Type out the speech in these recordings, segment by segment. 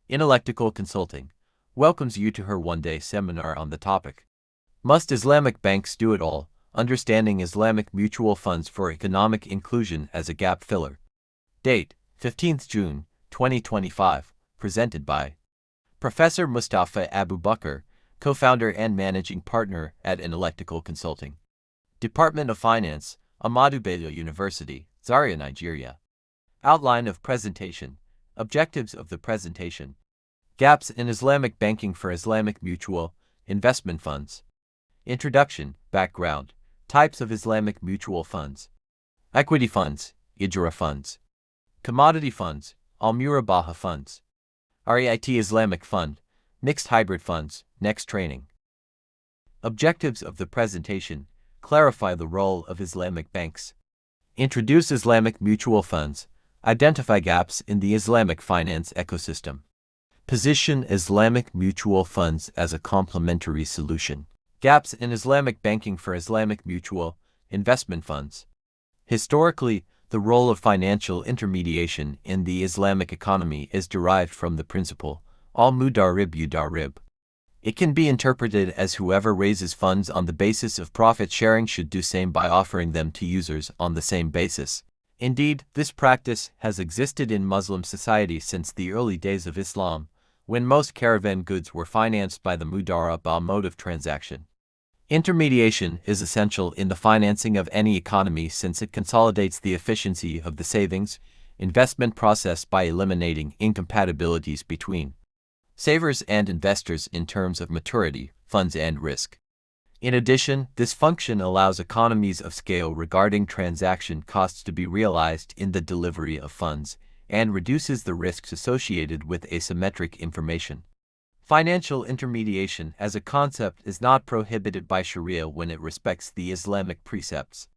Intellectical Consulting welcomes you to her one-day seminar on the topic. Must Islamic Banks Do It All? Understanding Islamic Mutual Funds for Economic Inclusion as a Gap Filler. Date, 15th June, 2025. Presented by Professor Mustapha Abubakar, co-founder and managing partner at Intellectical Consulting. Department of Finance, Ahmadu Bello University, Zaria-Nigeria. Outline of presentation. Objectives of the presentation. Gaps in Islamic banking for Islamic mutual investment funds. Introduction, background, types of Islamic mutual funds. Equity funds, Ijara funds. Commodity funds, Al-Murabaha funds. REIT Islamic fund, mixed hybrid funds, next training. Objectives of the presentation, clarify the role of Islamic banks. Introduce Islamic mutual funds, identify gaps in the Islamic finance ecosystem. Position Islamic mutual funds as a complementary solution. Gaps in Islamic banking for Islamic mutual investment funds. Historically, the role of financial intermediation in the Islamic economy is derived from the principle, al-mudarrib yudarrib. It can be interpreted as whoever raises funds on the basis of profit sharing should do same by offering them to users on the same basis. Indeed, this practice has existed in Muslim society since the early days of Islam, when most caravan goods were financed by the mudarraba mode of transaction. Intermediation is essential in the financing of any economy since it consolidates the efficiency of the savings investment process by eliminating incompatibilities between savers and investors in terms of maturity, funds, and risk. In addition, this function allows economies of scale regarding transaction costs to be realized in the delivery of funds and reduces the risks associated with asymmetric information. Financial intermediation as a concept is not prohibited by Sharia when it respects the Islamic precepts.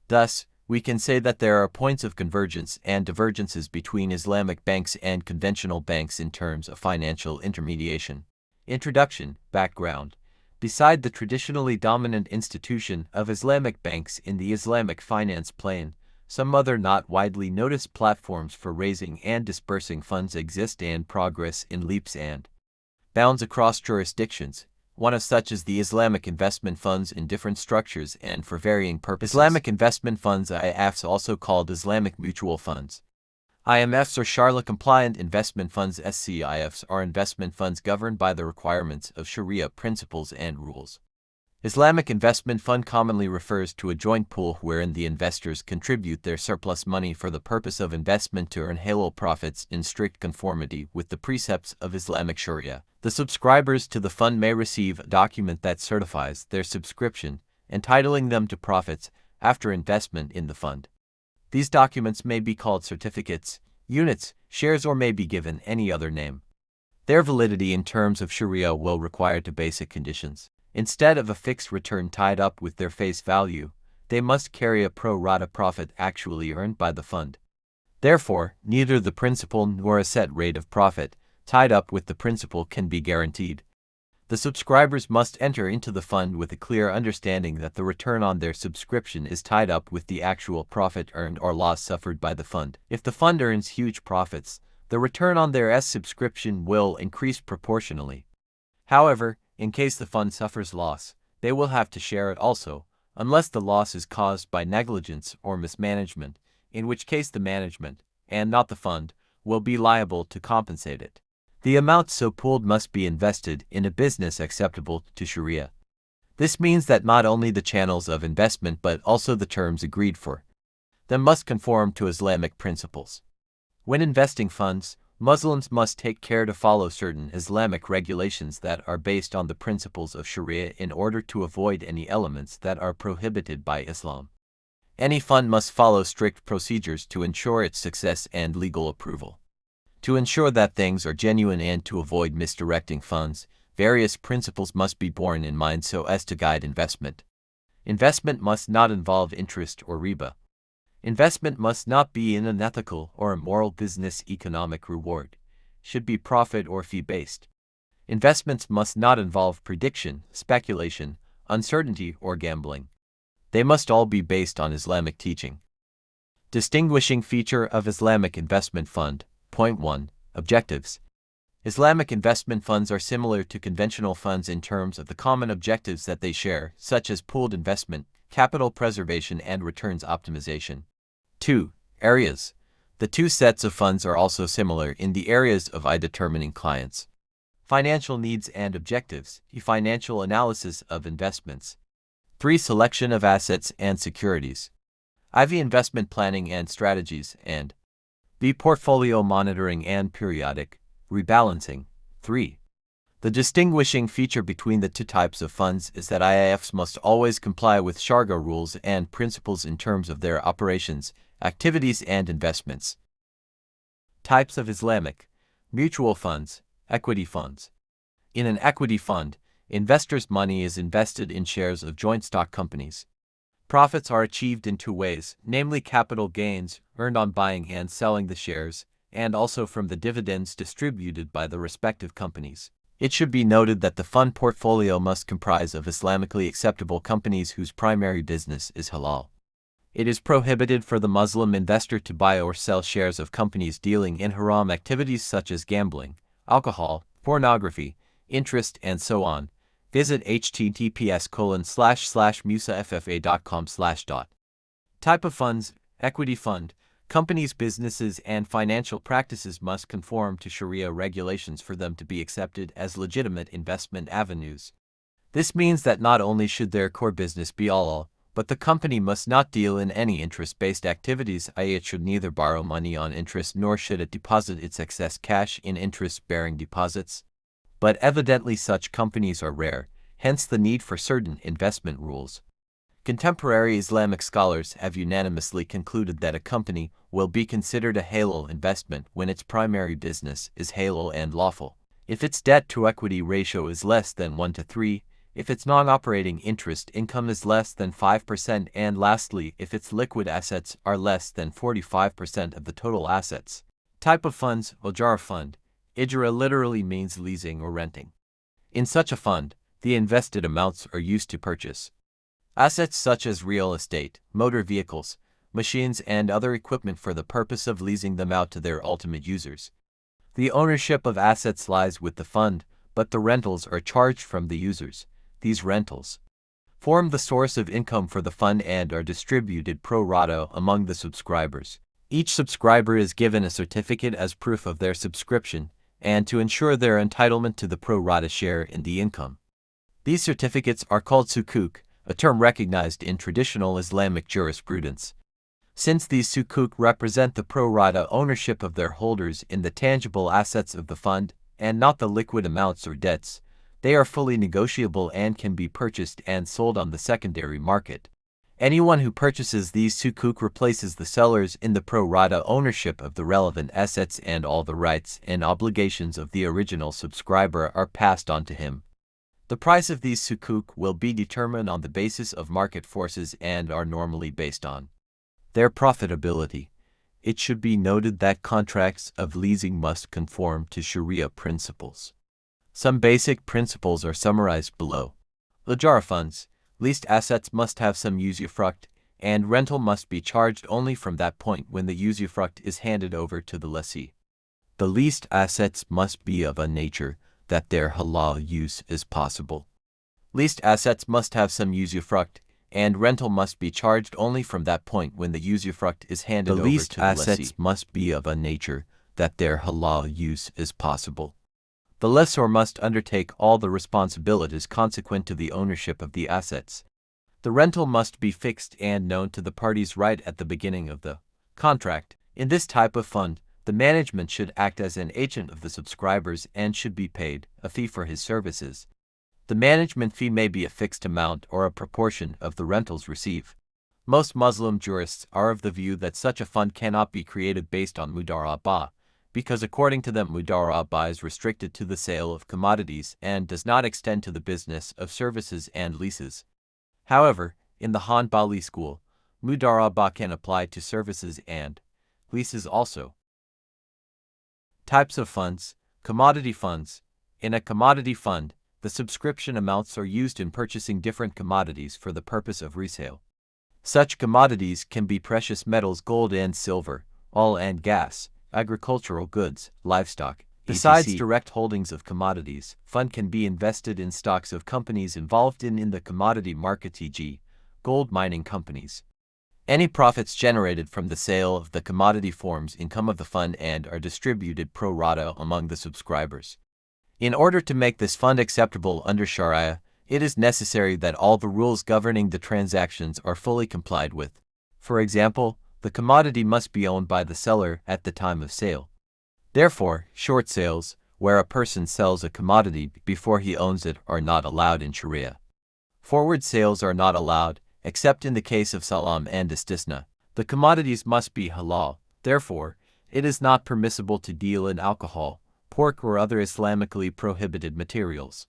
Thus, we can say that there are points of convergence and divergences between Islamic banks and conventional banks in terms of financial intermediation. Introduction, background. Beside the traditionally dominant institution of Islamic banks in the Islamic finance plane, some other not widely noticed platforms for raising and dispersing funds exist and progress in leaps and bounds across jurisdictions. One of such is the Islamic investment funds in different structures and for varying purposes. Islamic investment funds IFs, also called Islamic mutual funds. IMFs or Sharia-compliant investment funds. SCIFs are investment funds governed by the requirements of Sharia principles and rules. Islamic investment fund commonly refers to a joint pool wherein the investors contribute their surplus money for the purpose of investment to earn halal profits in strict conformity with the precepts of Islamic Sharia. The subscribers to the fund may receive a document that certifies their subscription, entitling them to profits after investment in the fund. These documents may be called certificates, units, shares, or may be given any other name. Their validity in terms of Sharia will require two basic conditions. Instead of a fixed return tied up with their face value, they must carry a pro rata profit actually earned by the fund. Therefore, neither the principal nor a set rate of profit tied up with the principal can be guaranteed. The subscribers must enter into the fund with a clear understanding that the return on their subscription is tied up with the actual profit earned or loss suffered by the fund. If the fund earns huge profits, the return on their subscription will increase proportionally. However, in case the fund suffers loss, they will have to share it also, unless the loss is caused by negligence or mismanagement, in which case the management, and not the fund, will be liable to compensate it. The amount so pooled must be invested in a business acceptable to Sharia. This means that not only the channels of investment but also the terms agreed for them must conform to Islamic principles. When investing funds, Muslims must take care to follow certain Islamic regulations that are based on the principles of Sharia in order to avoid any elements that are prohibited by Islam. Any fund must follow strict procedures to ensure its success and legal approval. To ensure that things are genuine and to avoid misdirecting funds, various principles must be borne in mind so as to guide investment. Investment must not involve interest or riba. Investment must not be in an ethical or immoral business. Economic reward should be profit or fee-based. Investments must not involve prediction, speculation, uncertainty, or gambling. They must all be based on Islamic teaching. Distinguishing feature of Islamic investment fund. Point 1. Objectives. Islamic investment funds are similar to conventional funds in terms of the common objectives that they share, such as pooled investment, capital preservation, and returns optimization. 2. Areas. The two sets of funds are also similar in the areas of determining clients' financial needs and objectives, financial analysis of investments. 3. Selection of assets and securities. IV investment planning and strategies, and B. Portfolio monitoring and periodic rebalancing. 3. The distinguishing feature between the two types of funds is that IIFs must always comply with Sharia rules and principles in terms of their operations, activities, and investments. Types of Islamic mutual funds, equity funds. In an equity fund, investors' money is invested in shares of joint stock companies. Profits are achieved in two ways, namely capital gains earned on buying and selling the shares, and also from the dividends distributed by the respective companies. It should be noted that the fund portfolio must comprise of Islamically acceptable companies whose primary business is halal. It is prohibited for the Muslim investor to buy or sell shares of companies dealing in haram activities such as gambling, alcohol, pornography, interest, and so on. Visit https://musaffa.com/. Type of funds, equity fund. Companies' businesses and financial practices must conform to Sharia regulations for them to be accepted as legitimate investment avenues. This means that not only should their core business be halal, but the company must not deal in any interest-based activities, i.e. it should neither borrow money on interest nor should it deposit its excess cash in interest-bearing deposits. But evidently such companies are rare, hence the need for certain investment rules. Contemporary Islamic scholars have unanimously concluded that a company will be considered a halal investment when its primary business is halal and lawful, if its debt-to-equity ratio is less than 1:3, if its non-operating interest income is less than 5%, and lastly, if its liquid assets are less than 45% of the total assets. Type of funds, Ujara fund. Ijara literally means leasing or renting. In such a fund, the invested amounts are used to purchase assets such as real estate, motor vehicles, machines, and other equipment for the purpose of leasing them out to their ultimate users. The ownership of assets lies with the fund, but the rentals are charged from the users. These rentals form the source of income for the fund and are distributed pro rata among the subscribers. Each subscriber is given a certificate as proof of their subscription and to ensure their entitlement to the pro rata share in the income. These certificates are called sukuk, a term recognized in traditional Islamic jurisprudence. Since these sukuk represent the pro rata ownership of their holders in the tangible assets of the fund and not the liquid amounts or debts, they are fully negotiable and can be purchased and sold on the secondary market. Anyone who purchases these sukuk replaces the sellers in the pro rata ownership of the relevant assets, and all the rights and obligations of the original subscriber are passed on to him. The price of these sukuk will be determined on the basis of market forces and are normally based on their profitability. It should be noted that contracts of leasing must conform to Sharia principles. Some basic principles are summarized below. Ujara funds. Leased assets must have some usufruct, and rental must be charged only from that point when the usufruct is handed over to the lessee. The leased assets must be of a nature that their halal use is possible. Leased assets must have some usufruct, and rental must be charged only from that point when the usufruct is handed over to the lessee. The leased assets must be of a nature that their halal use is possible. The lessor must undertake all the responsibilities consequent to the ownership of the assets. The rental must be fixed and known to the parties right at the beginning of the contract. In this type of fund, the management should act as an agent of the subscribers and should be paid a fee for his services. The management fee may be a fixed amount or a proportion of the rentals received. Most Muslim jurists are of the view that such a fund cannot be created based on mudarabah, because according to them mudarabah is restricted to the sale of commodities and does not extend to the business of services and leases. However, in the Hanbali school, mudarabah can apply to services and leases also. Types of funds. Commodity funds. In a commodity fund, the subscription amounts are used in purchasing different commodities for the purpose of resale. Such commodities can be precious metals, gold and silver, oil and gas, agricultural goods, livestock, Besides direct holdings of commodities, fund can be invested in stocks of companies involved in the commodity market, e.g., gold mining companies. Any profits generated from the sale of the commodity forms income of the fund and are distributed pro rata among the subscribers. In order to make this fund acceptable under Sharia, it is necessary that all the rules governing the transactions are fully complied with. For example, the commodity must be owned by the seller at the time of sale. Therefore, short sales, where a person sells a commodity before he owns it, are not allowed in Sharia. Forward sales are not allowed, except in the case of salam and istisna. The commodities must be halal. Therefore, it is not permissible to deal in alcohol, pork, or other Islamically prohibited materials.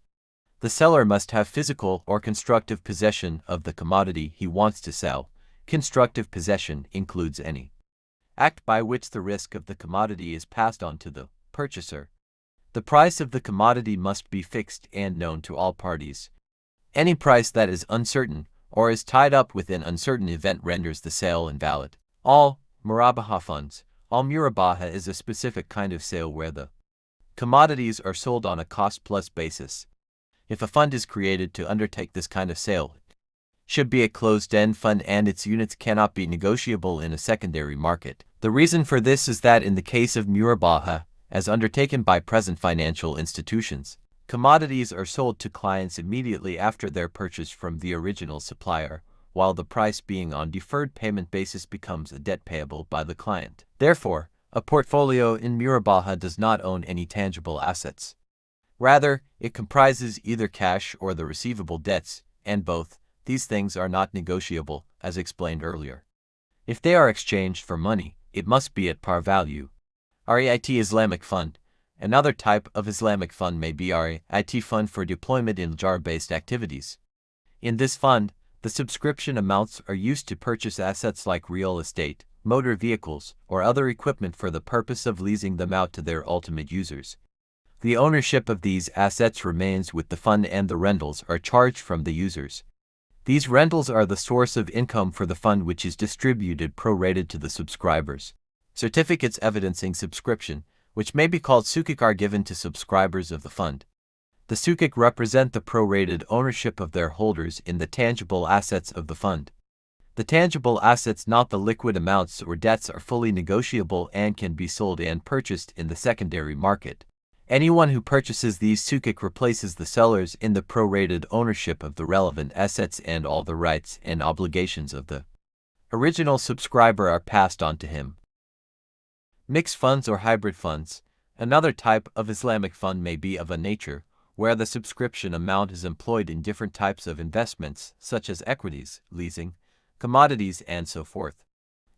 The seller must have physical or constructive possession of the commodity he wants to sell. Constructive possession includes any act by which the risk of the commodity is passed on to the purchaser. The price of the commodity must be fixed and known to all parties. Any price that is uncertain or is tied up with an uncertain event renders the sale invalid. All murabaha funds. All murabaha is a specific kind of sale where the commodities are sold on a cost-plus basis. If a fund is created to undertake this kind of sale, should be a closed-end fund and its units cannot be negotiable in a secondary market. The reason for this is that in the case of murabaha, as undertaken by present financial institutions, commodities are sold to clients immediately after their purchase from the original supplier, while the price being on deferred payment basis becomes a debt payable by the client. Therefore, a portfolio in murabaha does not own any tangible assets. Rather, it comprises either cash or the receivable debts, and both these things are not negotiable, as explained earlier. If they are exchanged for money, it must be at par value. REIT Islamic Fund. Another type of Islamic fund may be REIT Fund for deployment in jar-based activities. In this fund, the subscription amounts are used to purchase assets like real estate, motor vehicles, or other equipment for the purpose of leasing them out to their ultimate users. The ownership of these assets remains with the fund and the rentals are charged from the users. These rentals are the source of income for the fund, which is distributed prorated to the subscribers. Certificates evidencing subscription, which may be called sukuk, are given to subscribers of the fund. The sukuk represent the prorated ownership of their holders in the tangible assets of the fund. The tangible assets, not the liquid amounts or debts, are fully negotiable and can be sold and purchased in the secondary market. Anyone who purchases these sukuk replaces the sellers in the prorated ownership of the relevant assets, and all the rights and obligations of the original subscriber are passed on to him. Mixed funds or hybrid funds. Another type of Islamic fund may be of a nature where the subscription amount is employed in different types of investments, such as equities, leasing, commodities, and so forth.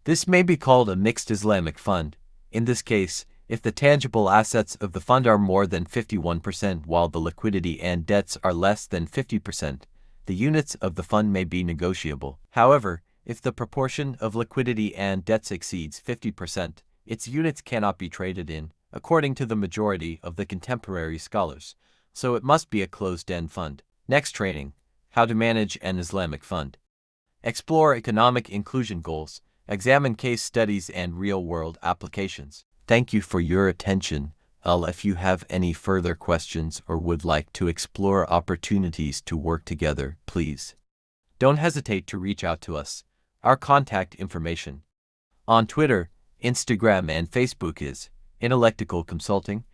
This may be called a mixed Islamic fund. In this case, if the tangible assets of the fund are more than 51% while the liquidity and debts are less than 50%, the units of the fund may be negotiable. However, if the proportion of liquidity and debts exceeds 50%, its units cannot be traded in, according to the majority of the contemporary scholars, so it must be a closed-end fund. Next training: how to manage an Islamic fund. Explore economic inclusion goals, examine case studies and real-world applications. Thank you for your attention. If you have any further questions or would like to explore opportunities to work together, please don't hesitate to reach out to us. Our contact information on Twitter, Instagram, and Facebook is Intellectical Consulting.